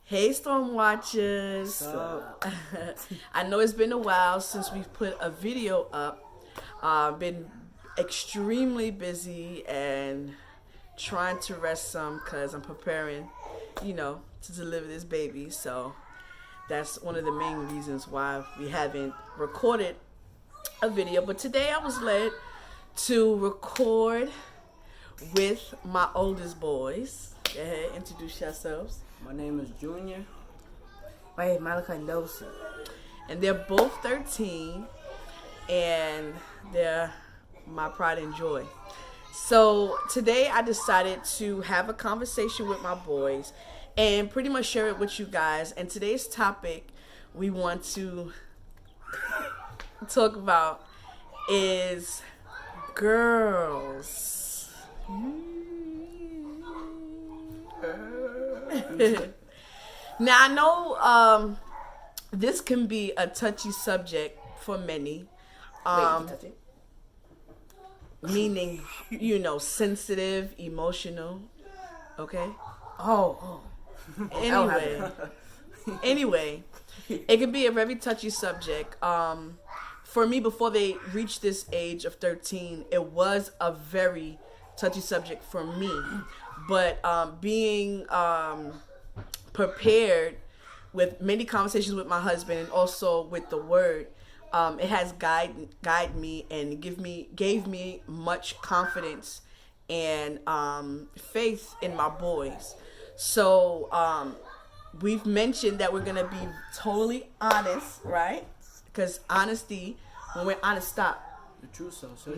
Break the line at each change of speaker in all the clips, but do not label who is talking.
Hey, Storm Watchers.
Sup?
I know it's been a while since we've put a video up. Been extremely busy and trying to rest some because I'm preparing, to deliver this baby. So that's one of the main reasons why we haven't recorded a video. But today I was led to record with my oldest boys. Go ahead, introduce yourselves.
My name is Junior.
My name is Malika Nosa.
And they're both 13, and they're my pride and joy. So today I decided to have a conversation with my boys and pretty much share it with you guys. And today's topic we want to talk about is girls. Now I know this can be a touchy subject for many,
Touch it.
meaning sensitive, emotional. Okay.
Oh.
Anyway, it can be a very touchy subject. For me, before they reached this age of 13, it was a very touchy subject for me. But being prepared with many conversations with my husband and also with the word, it has guided me and gave me much confidence and faith in my boys. So we've mentioned that we're gonna be totally honest, right? Because honesty, when we're honest, stop.
The true self. So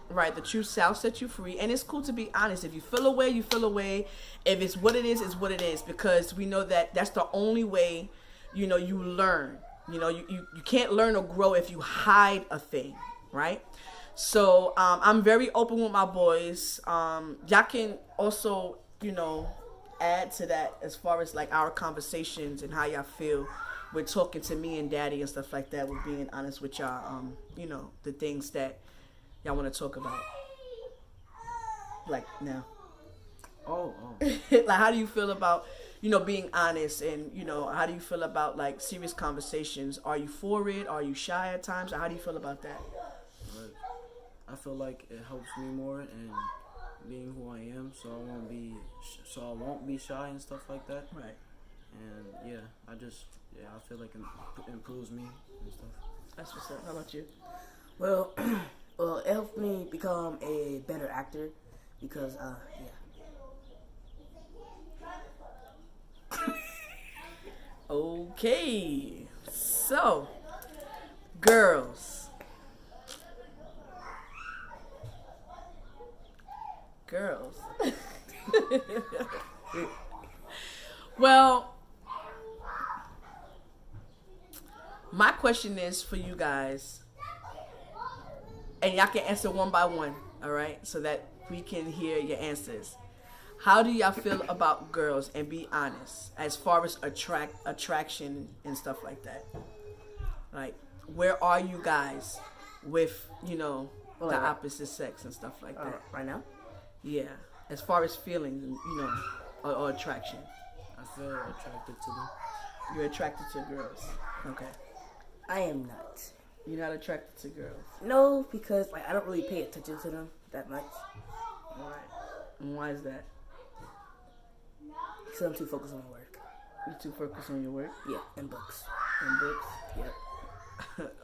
Right, the true self sets you free, and it's cool to be honest. If you feel away, you feel away. If it's what it is, it's what it is, because we know that that's the only way, you learn. You can't learn or grow if you hide a thing, right? So I'm very open with my boys. Y'all can also, add to that as far as like our conversations and how y'all feel with talking to me and daddy and stuff like that, with being honest with y'all, the things that y'all want to talk about. Like now.
Oh.
Like, how do you feel about, being honest, and, how do you feel about like serious conversations? Are you for it? Are you shy at times? Or how do you feel about that?
But I feel like it helps me more in being who I am, so I won't be shy and stuff like that.
Right.
And I feel like it improves me and stuff.
That's what's up. How about you?
Well, it helped me become a better actor because,
Okay. So, girls. Well, my question is for you guys, and y'all can answer one by one, all right? So that we can hear your answers. How do y'all feel about girls, and be honest, as far as attraction and stuff like that? Like, where are you guys with, the opposite sex and stuff like that?
right now?
Yeah, as far as feelings, or attraction.
I feel attracted to them.
You're attracted to girls. Okay.
I am not.
You're not attracted to girls.
No, because I don't really pay attention to them that much.
Alright. And why is that?
Because I'm too focused on work.
You too focused on your work
Yeah, and books.
and books?
Yep.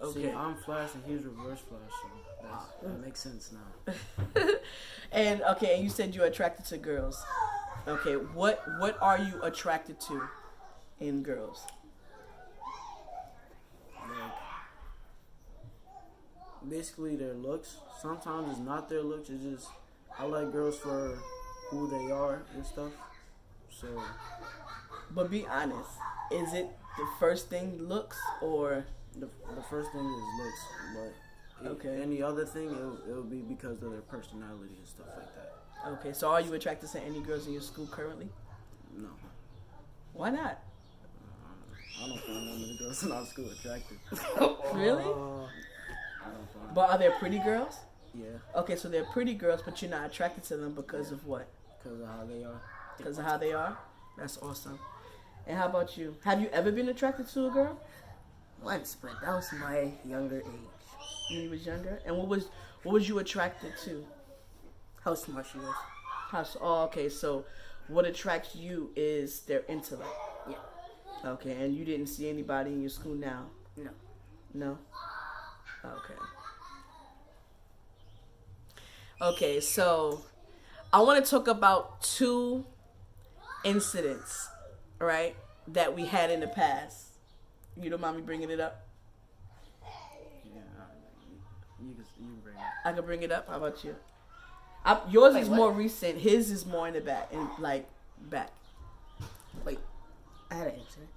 Okay.
See, I'm Flash and he's Reverse Flash, so that makes sense now.
And you said you're attracted to girls. Okay, what are you attracted to in girls?
Like, basically their looks. Sometimes it's not their looks, it's just I like girls for who they are and stuff. So
But be honest, is it the first thing looks, or
the first thing is looks, but
Okay.
any other thing it'll be because of their personality and stuff like that.
okay? So are you attracted to any girls in your school currently?
No,
Why not?
I don't find none of the girls in our school attractive.
Really?
I don't find.
But are there pretty girls?
Yeah,
Okay, so they're pretty girls, but you're not attracted to them because of what?
because of how they are.
Because of how they are? That's awesome. And how about you? Have you ever been attracted to a girl
Once, but that was my younger age.
when you was younger? And what was you attracted to?
How smart she was.
Oh, okay. So, what attracts you is their intellect.
Yeah.
Okay, and you didn't see anybody in your school now?
No.
No? Okay. Okay, so I want to talk about 2 incidents, right, that we had in the past. You don't mind me bringing it up?
Yeah, you can bring it.
I can bring it up. How about you? Yours
Wait,
is
what?
more recent. His is more in the back, back.
Wait, I had an incident.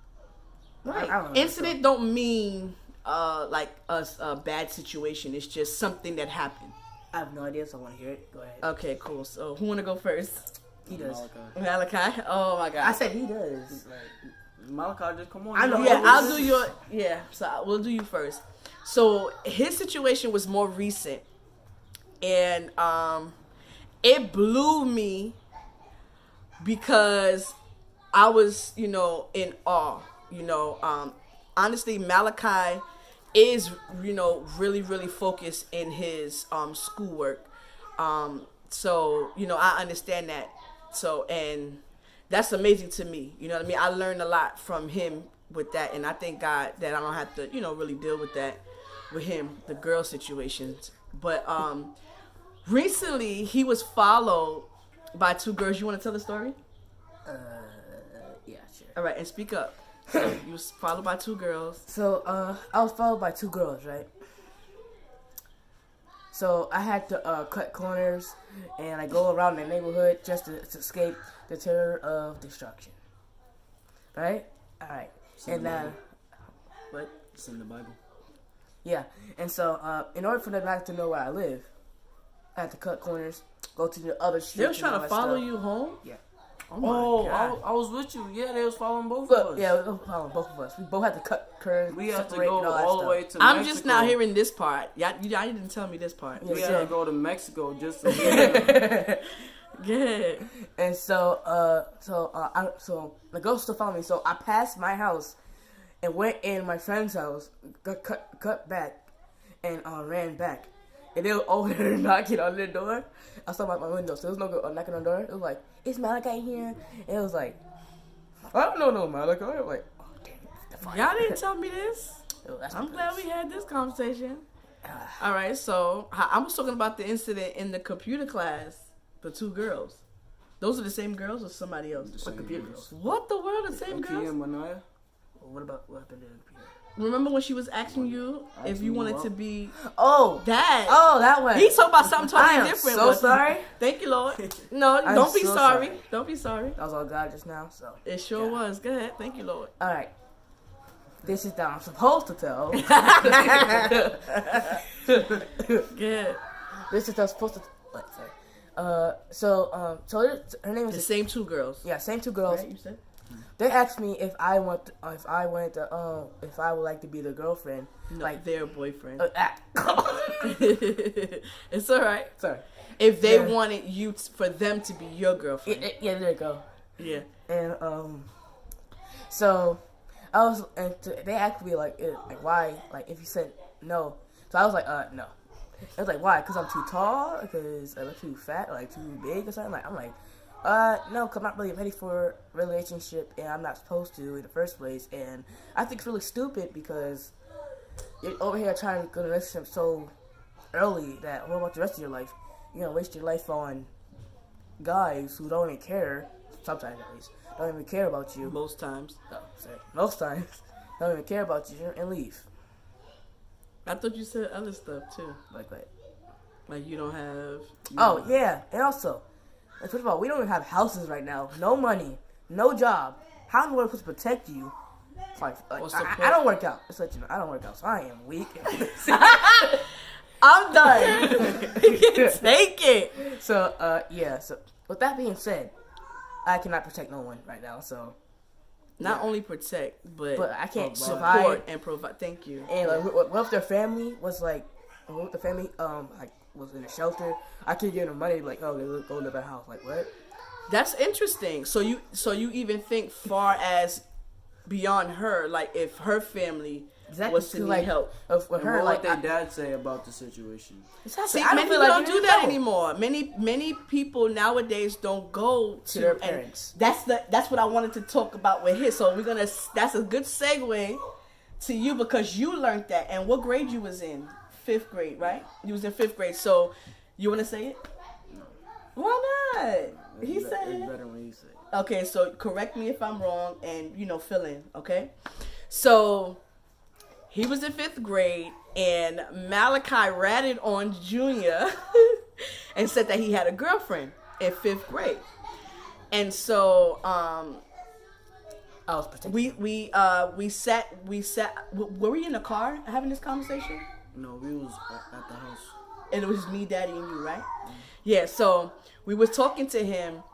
Right.
I don't know.
Incident don't mean like a bad situation. It's just something that happened.
I have no idea, so I want to hear it. Go ahead.
Okay, cool. So who want to go first?
He does.
Malachi. Oh my God.
I said he does.
Malachi, just come on.
I know.
you
Yeah,
Oh,
I'll
this
do
is-
your. Yeah, so we'll do you first. So his situation was more recent, and it blew me because I was, in awe. Honestly, Malachi is, really, really focused in his schoolwork. So I understand that. So and that's amazing to me. You know what I mean? I learned a lot from him with that, and I thank God that I don't have to, really deal with that with him, the girl situations. But recently he was followed by 2 girls. You want to tell the story?
Yeah, sure.
All right, and speak up. So you was followed by 2 girls.
So, I was followed by 2 girls, right? So, I had to cut corners and I go around the neighborhood just to escape the terror of destruction. Right? Alright. And what?
It's in the Bible.
Yeah. And so, in order for them not to know where I live, I had to cut corners, go to the other street.
They was trying to follow you home?
Yeah.
Oh my
Oh,
God.
I was with you. Yeah, they was following both
Look,
of us.
yeah, we were following both of us. We both had to cut curves.
We have to
separate,
go
and that
all the
stuff.
way to
I'm
Mexico.
just now hearing this part. Y'all didn't tell me this part.
Yeah.
We had to go to Mexico just to
Good.
And so the girl still followed me. So I passed my house and went in my friend's house, cut back, and ran back. And they were over there knocking on the door. I saw my window, so there was no girl knocking on the door. It was like, "Is Malachi here?" And it was like, "I don't know, no Malachi." I'm like, "Oh damn it."
Y'all didn't tell me this.
Oh, that's
I'm
my
glad
place.
we had this conversation. All right, so I was talking about the incident in the computer class. The 2 girls. Those are the same girls or somebody else?
same
computer
girls.
What the world? The same
Kia
girls?
and Manaya.
What happened to the computer?
Remember when she was asking you if
Asking
you
you
wanted
what?
to be
Oh,
dad?
that one.
He talking about something
I
totally
am
different.
so
but-
sorry.
Thank you, Lord. No,
I'm
don't be
so
sorry.
sorry.
Don't be sorry.
That was all God just now. So
It sure
Yeah.
was. Go ahead. Thank you, Lord.
all right. This is that I'm supposed to tell.
Good.
This is that I'm supposed to. What? Sorry. So her name
The
is
same 2 girls.
yeah, same 2 girls.
Right, you said?
They asked me if I would like to be the girlfriend.
No,
Like,
their boyfriend.
sorry.
It's all right. If they
Yeah.
wanted you for them to be your girlfriend.
Yeah, there you go.
Yeah.
And so I was, and they asked me like why, like if you said no. So I was like, no. I was like, why? Because I'm too tall? Because I'm too fat? Like too big or something? Like I'm like, no, because I'm not really ready for a relationship, and I'm not supposed to in the first place. And I think it's really stupid because you're over here trying to go to a relationship so early that what about the rest of your life? You're gonna waste your life on guys who don't even care. Sometimes at least don't even care about you.
Most times.
Most times don't even care about you and leave.
I thought you said other stuff too.
Like what?
Like you don't have.
Oh yeah, and also, first of all, we don't even have houses right now. No money, no job. How in the world am I supposed to protect you? Like,
Or
I
support.
don't work out. Just let you know, I don't work out, so I am weak.
I'm done. Take it.
So yeah. So with that being said, I cannot protect no one right now. So
Not only protect, but
I can't
support
survive.
and provide. Thank you.
And like, what if their family was like, what if the family like was in a shelter? I could give them money like, oh, they go to their house. Like what?
That's interesting. So you even think far as beyond her, like if her family
Exactly.
was to need
like
help.
with
And
her,
what
like
would their dad say about the situation?
exactly.
See,
I
many
don't feel
people
like
don't
you
do that
know.
anymore. Many people nowadays don't go to
their
and
parents.
That's what I wanted to talk about with his. So that's a good segue to you because you learned that. And what grade you was in? 5th grade, right? You was in 5th grade. So you want to say it? Why not? He said
It's
it.
better when you say it.
Okay, so correct me if I'm wrong and, fill in, okay? So he was in 5th grade and Malachi ratted on Junior and said that he had a girlfriend in 5th grade. And so
I was protected.
we sat were we in the car having this conversation?
No, we was at the house.
And it was me, Daddy, and you, right? Yeah, so we were talking to him.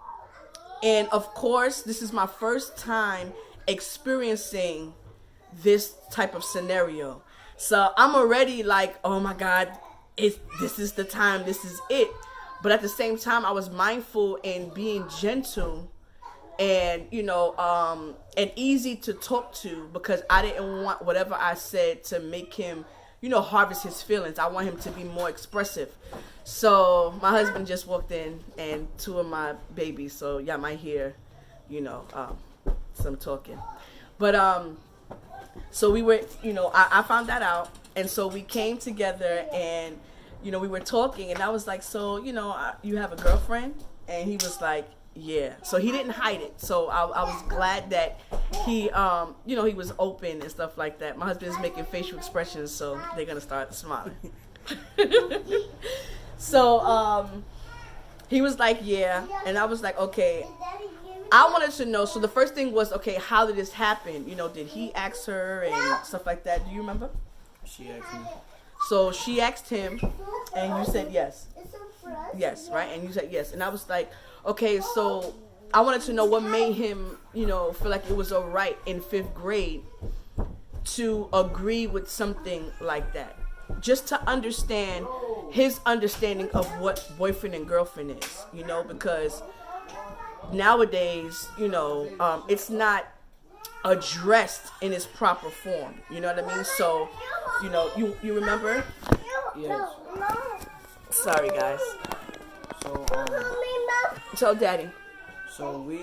And of course, this is my first time experiencing this type of scenario. So I'm already like, oh my God, this is the time, this is it. But at the same time, I was mindful in being gentle and, and easy to talk to because I didn't want whatever I said to make him, harvest his feelings. I want him to be more expressive. So my husband just walked in and 2 of my babies. So y'all might hear, some talking. But so we were, I found that out. And so we came together and, we were talking and I was like, so, you have a girlfriend? And he was like, yeah. So he didn't hide it. So I was glad that he, he was open and stuff like that. My husband is making facial expressions, so they're going to start smiling. So he was like, yeah. And I was like, okay. I wanted to know. So the first thing was, okay, how did this happen? Did he ask her and stuff like that? Do you remember?
She asked me.
So she asked him, and you said yes. Yes, right? And you said yes. And I was like, okay, so I wanted to know what made him, feel like it was all right in 5th grade to agree with something like that. Just to understand his understanding of what boyfriend and girlfriend is, because nowadays, it's not addressed in its proper form. You know what I mean? So, you remember?
Yes.
Sorry, guys.
So,
Daddy.
So we,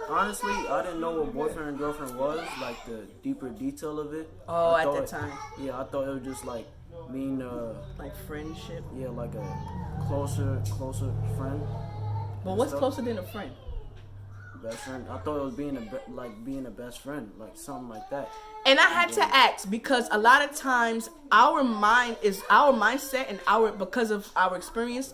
honestly, I didn't know what boyfriend and girlfriend was, like the deeper detail of it.
Oh,
I
at
thought
that time.
Yeah, I thought it was just like being,
Like friendship.
yeah, like a closer friend.
But what's
stuff.
closer than a friend?
Best friend. I thought it was being a best friend, like something like that.
And I had to ask because a lot of times our mindset and because of our experience,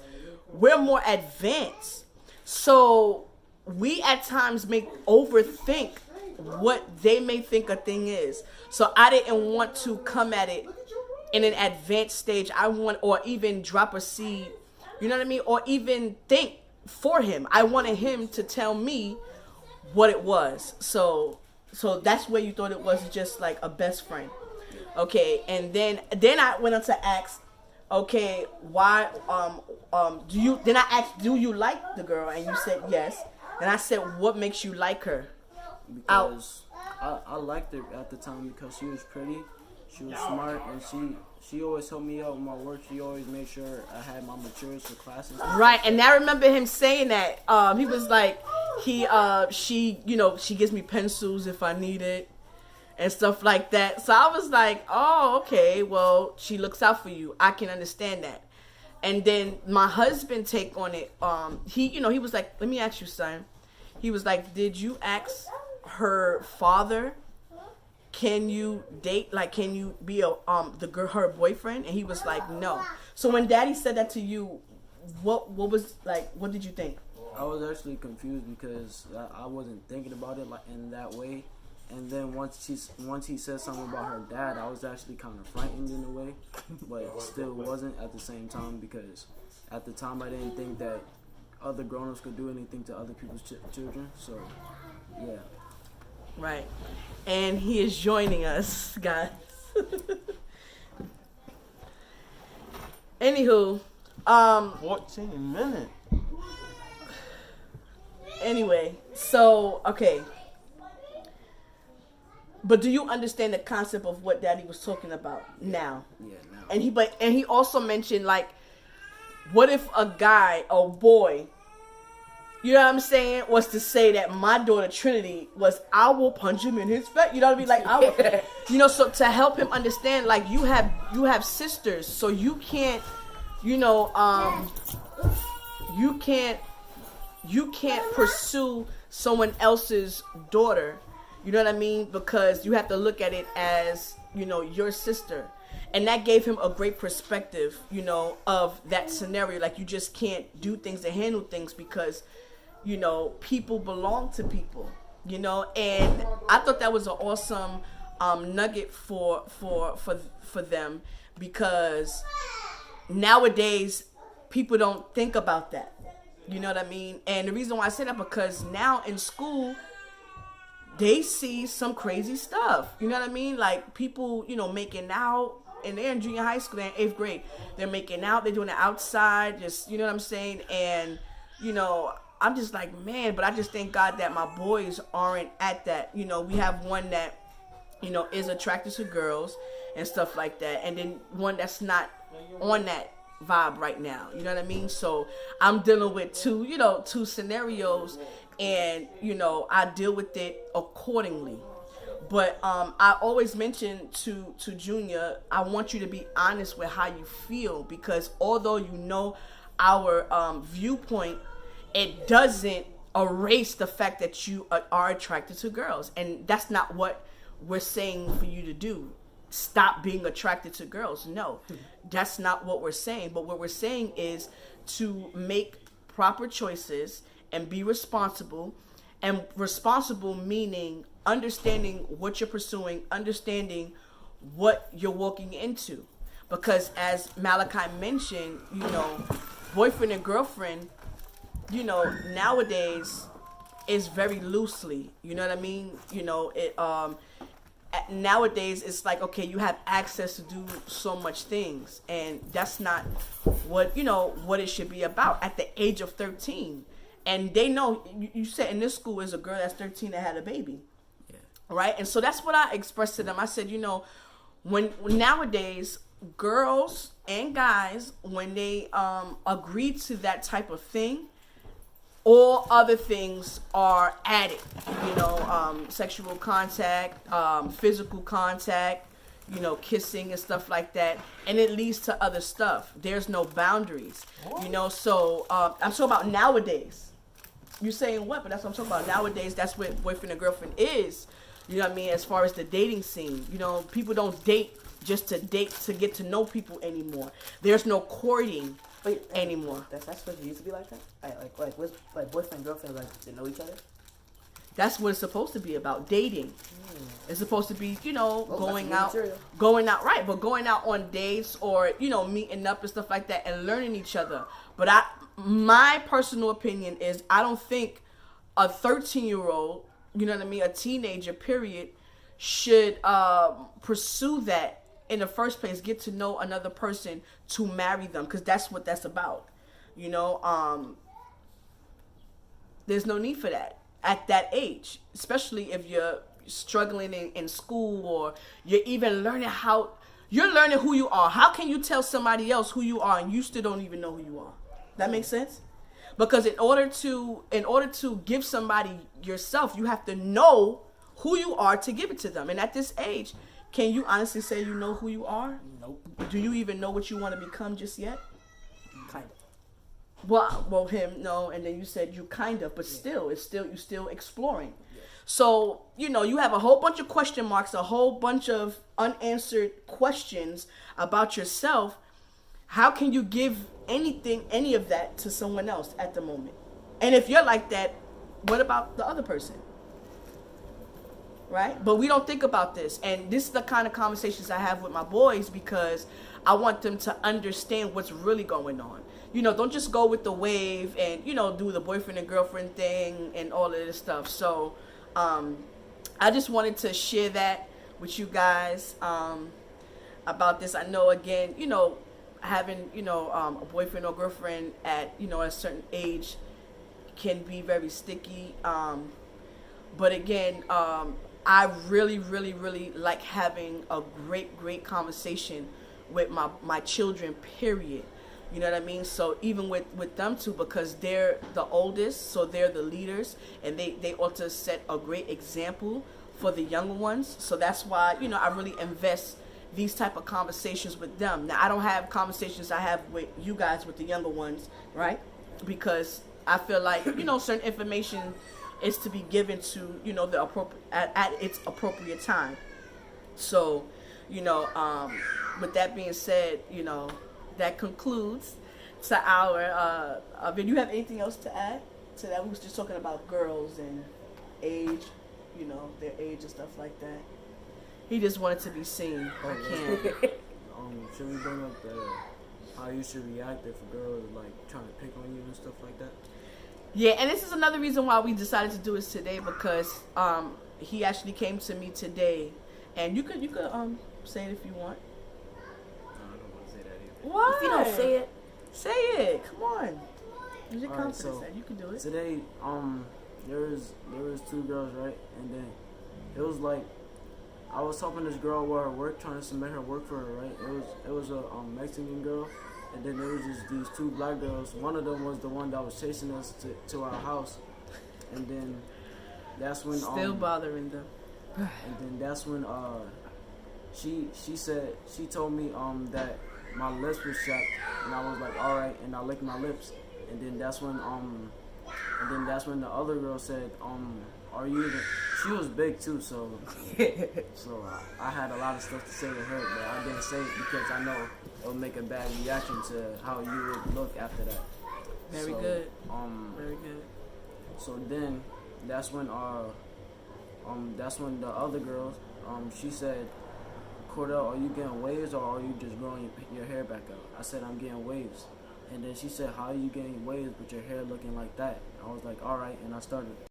we're more advanced. So we at times may overthink what they may think a thing is. So I didn't want to come at it in an advanced stage. Or even drop a seed, you know what I mean? Or even think for him. I wanted him to tell me what it was. So that's where you thought it was just like a best friend. Okay, and then I went on to ask, okay, why then I asked, do you like the girl? And you said yes. And I said, what makes you like her?
Because I liked her at the time because she was pretty, she was smart, and she always helped me out with my work. She always made sure I had my materials for classes.
Right, and I remember him saying that. He was like, she gives me pencils if I need it and stuff like that. So I was like, oh, okay, well, she looks out for you. I can understand that. And then my husband take on it. He was like, let me ask you, son. He was like, did you ask her father, can you date? Like, can you be her boyfriend? And he was like, no. So when Daddy said that to you, what did you think?
I was actually confused because I wasn't thinking about it like in that way. And then once he said something about her dad, I was actually kind of frightened in a way, but still wasn't at the same time because at the time I didn't think that other grown-ups could do anything to other people's children. So, yeah.
Right. And he is joining us, guys. Anywho,
14 minutes.
Anyway, so okay. But do you understand the concept of what Daddy was talking about now?
Yeah, now.
And he also mentioned, like, what if a guy or boy, you know what I'm saying, was to say that my daughter Trinity was, I will punch him in his face. You know what I mean? Like, I will, you know, so to help him understand, like, you have sisters, so you can't, you know, you can't pursue someone else's daughter. You know what I mean? Because you have to look at it as, you know, your sister. And that gave him a great perspective, you know, of that scenario. Like, you just can't do things and handle things because, you know, people belong to people, you know. And I thought that was an awesome nugget for them, because nowadays people don't think about that. You know what I mean? And the reason why I say that, because now in school, they see some crazy stuff. You know what I mean? Like, people, you know, making out, and they're in junior high school, they're in 8th grade. They're making out, they're doing it outside, just, you know what I'm saying? And, you know, I'm just like, man, but I just thank God that my boys aren't at that. You know, we have one that, you know, is attracted to girls and stuff like that. And then one that's not on that vibe right now. You know what I mean? So I'm dealing with two scenarios, and, you know, I deal with it accordingly. But I always mention to Junior, I want you to be honest with how you feel, because although you know our viewpoint, it doesn't erase the fact that you are attracted to girls. And that's not what we're saying for you to do. Stop being attracted to girls. No, that's not what we're saying. But what we're saying is to make proper choices and be responsible. And responsible meaning understanding what you're pursuing, understanding what you're walking into. Because as Malachi mentioned, you know, boyfriend and girlfriend, you know, nowadays is very loosely. You know what I mean? You know, it nowadays it's like, okay, you have access to do so much things, and that's not what, you know, what it should be about at the age of 13. And they know, you said in this school is a girl that's 13 that had a baby.
Yeah.
Right? And so that's what I expressed to them. I said, you know, when nowadays girls and guys, when they agree to that type of thing, all other things are added. You know, sexual contact, physical contact, you know, kissing and stuff like that, and it leads to other stuff. There's no boundaries, you know. So I'm talking about nowadays. You're saying what? But that's what I'm talking about. Nowadays, that's what boyfriend and girlfriend is. You know what I mean? As far as the dating scene, you know, people don't date just to date to get to know people anymore. There's no courting anymore.
That's what it used to be like that. Like boyfriend and girlfriend, like, to know each other.
That's what it's supposed to be about, dating. It's supposed to be, you know, going out, right, but going out on dates, or, you know, meeting up and stuff like that and learning each other. But my personal opinion is, I don't think a 13-year-old, you know what I mean, a teenager, period, should pursue that in the first place, get to know another person to marry them, because that's what that's about. You know, there's no need for that at that age, especially if you're struggling in school, or you're even learning who you are. How can you tell somebody else who you are and you still don't even know who you are? That makes sense? Because in order to give somebody yourself, you have to know who you are to give it to them. And at this age, can you honestly say you know who you are?
Nope.
Do you even know what you want to become just yet?
Kind of.
Well, him, no, and then you said you kind of, but still, you're still exploring. Yeah. So, you know, you have a whole bunch of question marks, a whole bunch of unanswered questions about yourself. How can you give any of that to someone else at the moment? And if you're like that, what about the other person? Right? But we don't think about this. And this is the kind of conversations I have with my boys, because I want them to understand what's really going on. You know, don't just go with the wave and, you know, do the boyfriend and girlfriend thing and all of this stuff. So I just wanted to share that with you guys about this. I know, again, you know, having, you know, a boyfriend or girlfriend at, you know, a certain age can be very sticky. But again, I really, really, really like having a great conversation with my children, period. You know what I mean? So even with them two, because they're the oldest, so they're the leaders, and they ought to set a great example for the younger ones. So that's why, you know, I really invest these type of conversations with them. Now, I don't have conversations I have with you guys, with the younger ones, right? Because I feel like, you know, certain information is to be given to, you know, the appropriate at its appropriate time. So, you know, with that being said, you know, that concludes to our video. You have anything else to add to that? We was just talking about girls and age, you know, their age and stuff like that. He just wanted to be seen. I can't.
Should we bring up how you should react if a girl is like trying to pick on you and stuff like that?
Yeah, and this is another reason why we decided to do this today, because he actually came to me today, and you could say it if you want.
I don't want to say that either.
What?
If you don't say it,
say it. Come on. Use your
All right,
confidence,
so
and you can do it.
Today, there was two girls, right? And then it was like I was helping this girl with her work, trying to submit her work for her, right? It was a Mexican girl, and then there was just these two black girls. One of them was the one that was chasing us to our house, and then that's when
Still bothering them.
and then that's when she told me that my lips was chapped, and I was like, all right, and I licked my lips, and then that's when the other girl said, are you even, she was big too, so I had a lot of stuff to say to her, but I didn't say it because I know it would make a bad reaction to how you would look after that.
Very
So,
good. Very good.
So then that's when the other girl, she said, Cordell, are you getting waves or are you just growing your hair back out? I said, I'm getting waves. And then she said, how are you getting waves with your hair looking like that? I was like, all right, and I started